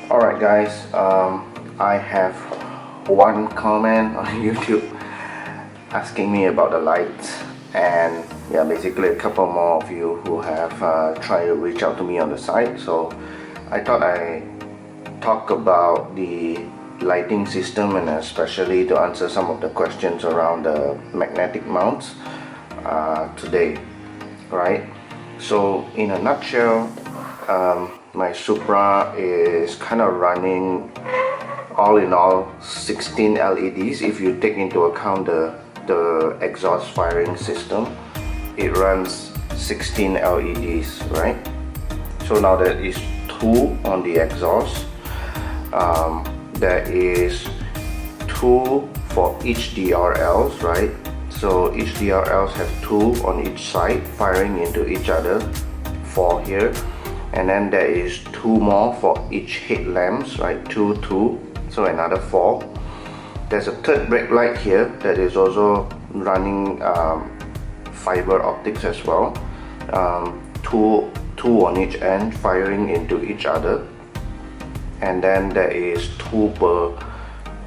Alright guys, I have one comment on YouTube asking me about the lights, and yeah, basically a couple more of you who have tried to reach out to me on the site. So I thought I talk about the lighting system, and especially to answer some of the questions around the magnetic mounts today, right? So in a nutshell, my Supra is kind of running all in all 16 LEDs. If you take into account the exhaust firing system, it runs 16 LEDs, right? So now there is 2 on the exhaust. There is 2 for each DRLs, right? So each DRLs have 2 on each side firing into each other, 4 here, and then there is 2 more for each headlamps, right? 2, 2, so another 4. There's a third brake light here that is also running fiber optics as well. 2 on each end firing into each other, and then there is 2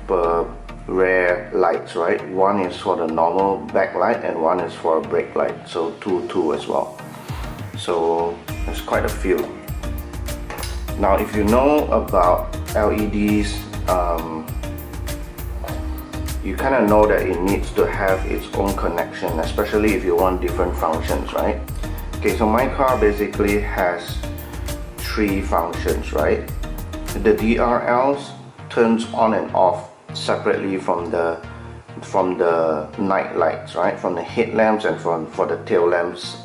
per rear lights, right? One is for the normal backlight and one is for a brake light, so 2 as well. So there's quite a few. Now if you know about LEDs, you kind of know that it needs to have its own connection, especially if you want different functions, right? Okay, so my car basically has 3 functions, right? The DRLs turns on and off separately from the night lights, right? From the headlamps and for the tail lamps.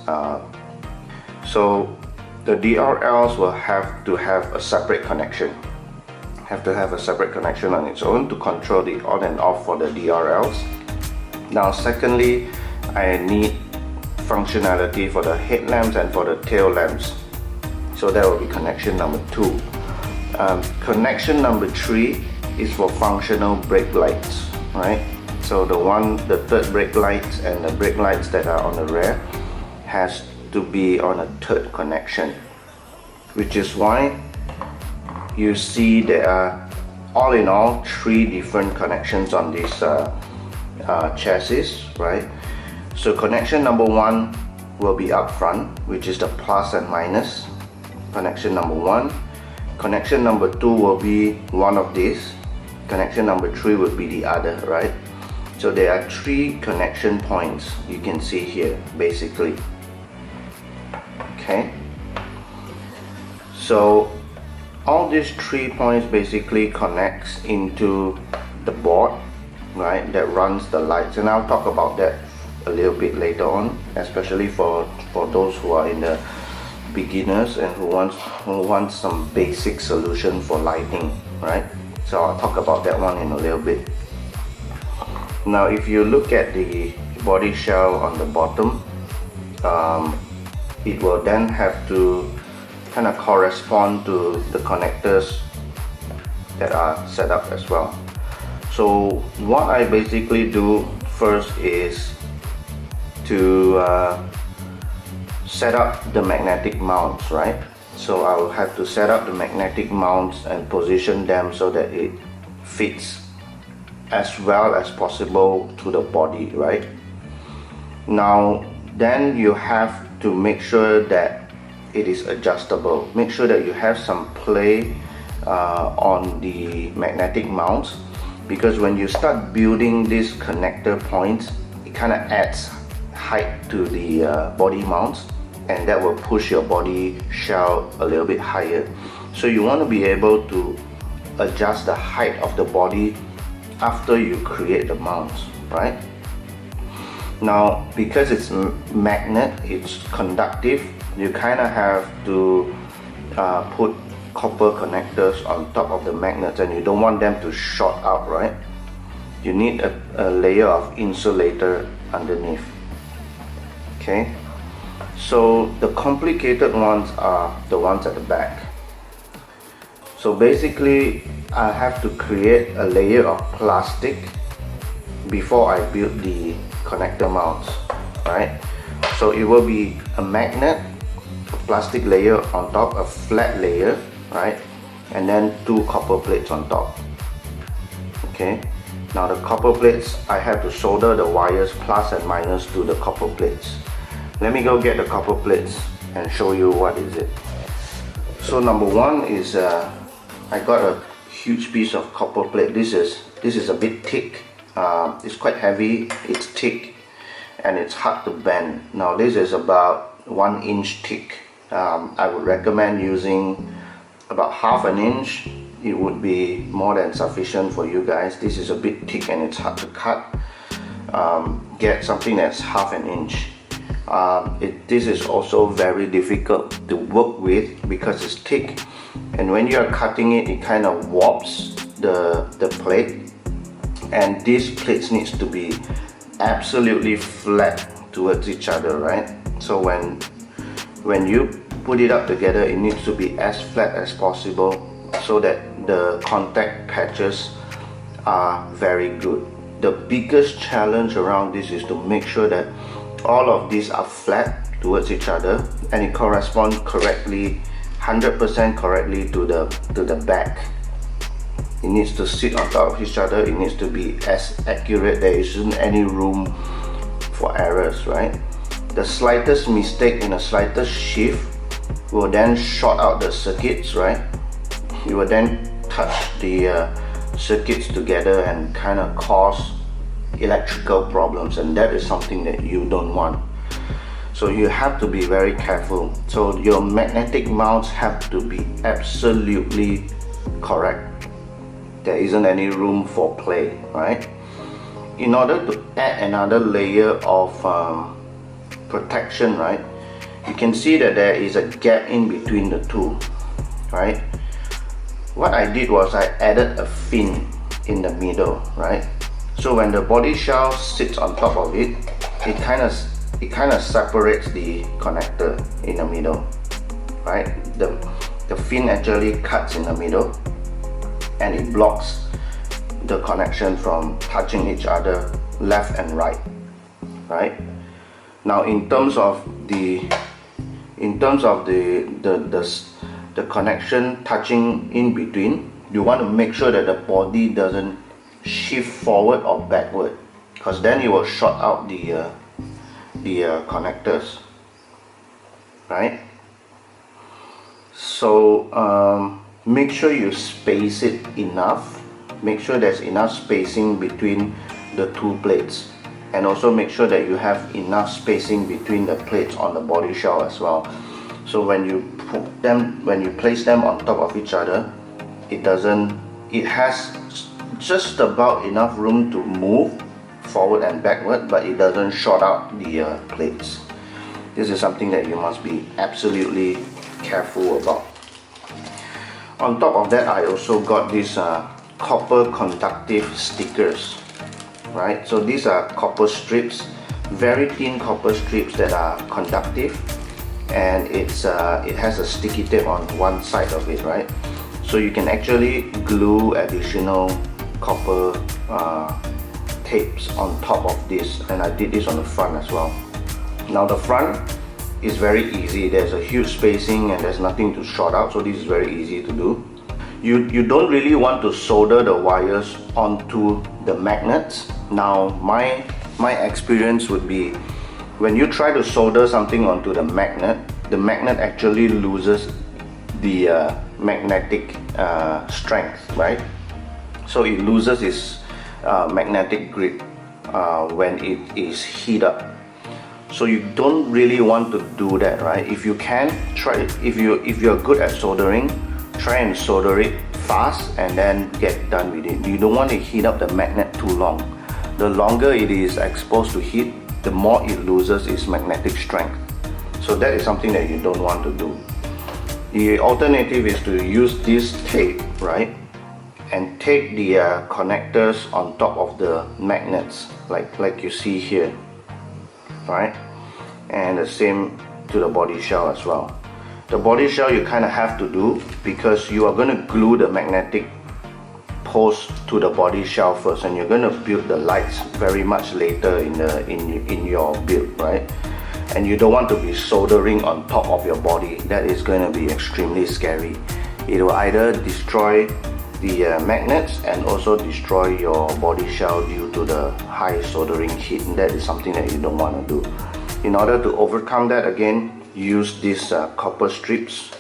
So the DRLs will have to have a separate connection. Have to have a separate connection on its own to control the on and off for the DRLs. Now secondly, I need functionality for the headlamps and for the tail lamps. So that will be connection number 2. Connection number 3 is for functional brake lights, right? So the third brake lights and the brake lights that are on the rear has to be on a third connection, which is why you see there are all in all 3 different connections on this chassis, right? So connection number 1 will be up front, which is the plus and minus. Connection number 1. Connection number 2 will be one of these. Connection number 3 will be the other, right? So there are 3 connection points you can see here, basically. Okay, so all these 3 points basically connects into the board, right, that runs the lights, and I'll talk about that a little bit later on, especially for those who are in the beginners and who want some basic solution for lighting, right? So I'll talk about that one in a little bit. Now if you look at the body shell on the bottom, it will then have to kind of correspond to the connectors that are set up as well. So what I basically do first is to set up the magnetic mounts, right? So I will have to set up the magnetic mounts and position them so that it fits as well as possible to the body, right? Now then you have to make sure that it is adjustable. Make sure that you have some play on the magnetic mounts, because when you start building these connector points, it kind of adds height to the body mounts, and that will push your body shell a little bit higher. So you want to be able to adjust the height of the body after you create the mounts, right? Now because it's magnet, it's conductive, you kind of have to put copper connectors on top of the magnets, and you don't want them to short out, right? You need a layer of insulator underneath. Okay, so the complicated ones are the ones at the back. So basically I have to create a layer of plastic before I build the connector mounts, right? So it will be a magnet, a plastic layer on top, a flat layer, right? and then 2 copper plates on top. Okay, now the copper plates, I have to solder the wires plus and minus to the copper plates. Let me go get the copper plates and show you what is it. So number one is I got a huge piece of copper plate. This is a bit thick. It's quite heavy, it's thick, and it's hard to bend. Now this is about 1 inch thick. I would recommend using about half an inch. It would be more than sufficient for you guys. This is a bit thick and it's hard to cut. Get something that's half an inch. This is also very difficult to work with because it's thick, and when you are cutting it, it kind of warps the plate, and these plates needs to be absolutely flat towards each other, right? So when you put it up together, it needs to be as flat as possible so that the contact patches are very good. The biggest challenge around this is to make sure that all of these are flat towards each other and it corresponds correctly, 100% correctly to the back. It needs to sit on top of each other. It needs to be as accurate. There isn't any room for errors, right? The slightest mistake in a slightest shift will then short out the circuits, right? You will then touch the circuits together and kind of cause electrical problems, and that is something that you don't want. So you have to be very careful. So your magnetic mounts have to be absolutely correct. There isn't any room for play, right? In order to add another layer of protection, right, you can see that there is a gap in between the two, right? What I did was I added a fin in the middle, right? So when the body shell sits on top of it, it kind of separates the connector in the middle, right? The fin actually cuts in the middle, and it blocks the connection from touching each other left and right, right? Now in terms of the connection touching in between, you want to make sure that the body doesn't shift forward or backward, because then it will short out the connectors, right? So make sure you space it enough. Make sure there's enough spacing between the two plates, and also make sure that you have enough spacing between the plates on the body shell as well. So when you place them on top of each other, it has just about enough room to move forward and backward, but it doesn't short out the plates. This is something that you must be absolutely careful about. On top of that, I also got these copper conductive stickers, right? So these are copper strips, very thin copper strips that are conductive, and it has a sticky tape on one side of it, right? So you can actually glue additional copper tapes on top of this, and I did this on the front as well. Now the front is very easy. There's a huge spacing and there's nothing to short out, so this is very easy to do. You don't really want to solder the wires onto the magnets. Now my experience would be, when you try to solder something onto the magnet actually loses the magnetic strength, right? So it loses its magnetic grip when it is heated up. So you don't really want to do that, right? If you can, try. If you're good at soldering, try and solder it fast and then get done with it. You don't want to heat up the magnet too long. The longer it is exposed to heat, the more it loses its magnetic strength. So that is something that you don't want to do. The alternative is to use this tape, right, and take the connectors on top of the magnets, like you see here, right? And the same to the body shell as well. The body shell you kind of have to do, because you are going to glue the magnetic post to the body shell first, and you're going to build the lights very much later in your build, right? And you don't want to be soldering on top of your body. That is going to be extremely scary. it will either destroy the magnets and also destroy your body shell due to the high soldering heat. And that is something that you don't want to do. In order to overcome that, again, use this copper strips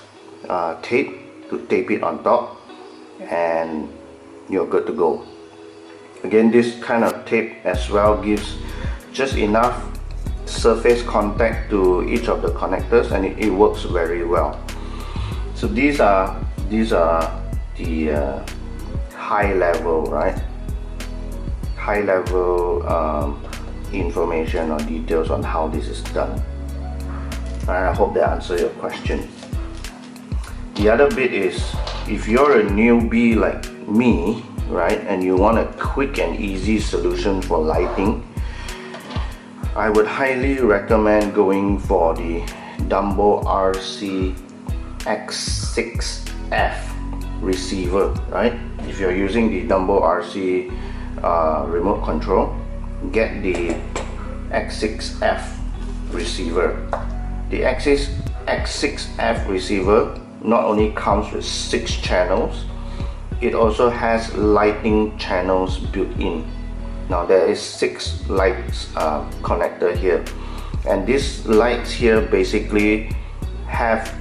tape to tape it on top, and you're good to go. Again, this kind of tape as well gives just enough surface contact to each of the connectors, and it works very well. So these are the high level, right? High level information or details on how this is done. I hope that answers your question. The other bit is, if you're a newbie like me, right, and you want a quick and easy solution for lighting, I would highly recommend going for the Dumbo RC X6F receiver, right? If you're using the Dumbo RC remote control, get the X6F receiver. The X6F receiver not only comes with 6 channels, it also has lighting channels built in. Now there is 6 lights connector here, and these lights here basically have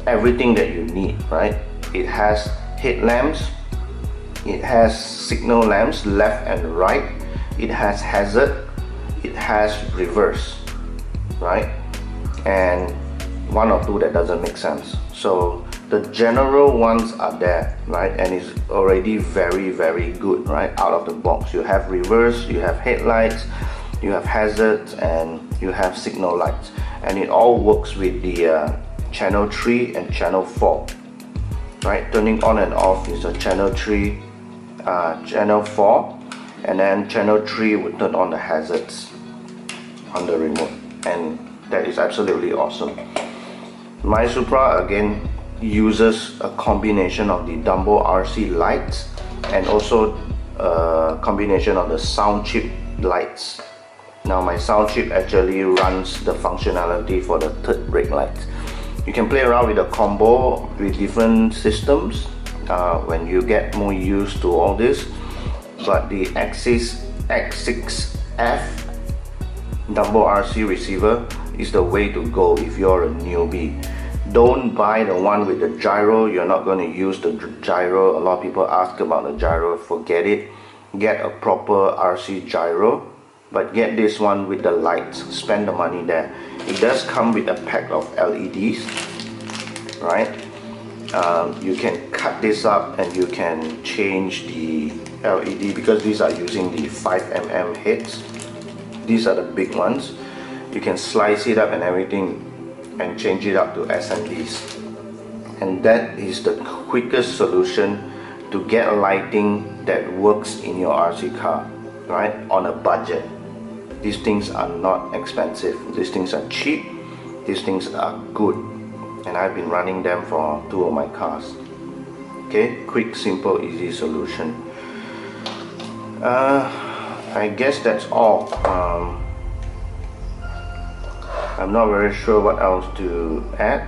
everything that you need, right? It has headlamps, it has signal lamps left and right, it has hazard, it has reverse, right? And 1 or 2 that doesn't make sense. So the general ones are there, right? And it's already very good, right? Out of the box, you have reverse, you have headlights, you have hazards, and you have signal lights, and it all works with the channel 3 and channel 4, right? Turning on and off is a channel 3, channel 4, and then channel 3 would turn on the hazards on the remote, and that is absolutely awesome. My Supra again uses a combination of the Dumbo RC lights and also a combination of the sound chip lights. Now my sound chip actually runs the functionality for the third brake lights. You can play around with a combo with different systems when you get more used to all this, but the X6F Dumbo RC receiver is the way to go if you're a newbie. Don't buy the one with the gyro. You're not going to use the gyro. A lot of people ask about the gyro. Forget it. Get a proper RC gyro, but get this one with the lights. Spend the money there. It does come with a pack of LEDs, right? You can cut this up and you can change the LED, because these are using the 5mm heads. These are the big ones. You can slice it up and everything and change it up to SMDs, and that is the quickest solution to get lighting that works in your RC car, right, on a budget. These things are not expensive, these things are cheap, these things are good, and I've been running them for 2 of my cars. Okay, quick, simple, easy solution. I guess that's all. I'm not very sure what else to add.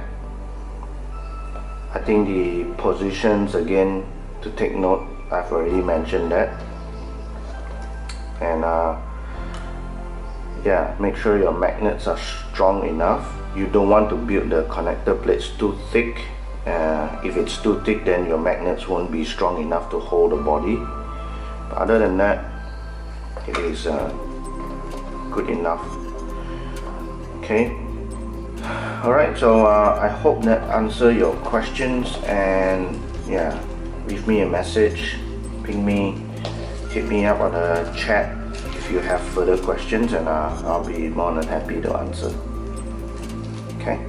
I think the positions, again, to take note, I've already mentioned that. And yeah, make sure your magnets are strong enough. You don't want to build the connector plates too thick. If it's too thick, then your magnets won't be strong enough to hold the body. But other than that, it is good enough. Okay. Alright, so I hope that answered your questions, and yeah, leave me a message, ping me, hit me up on the chat if you have further questions, and I'll be more than happy to answer. Okay.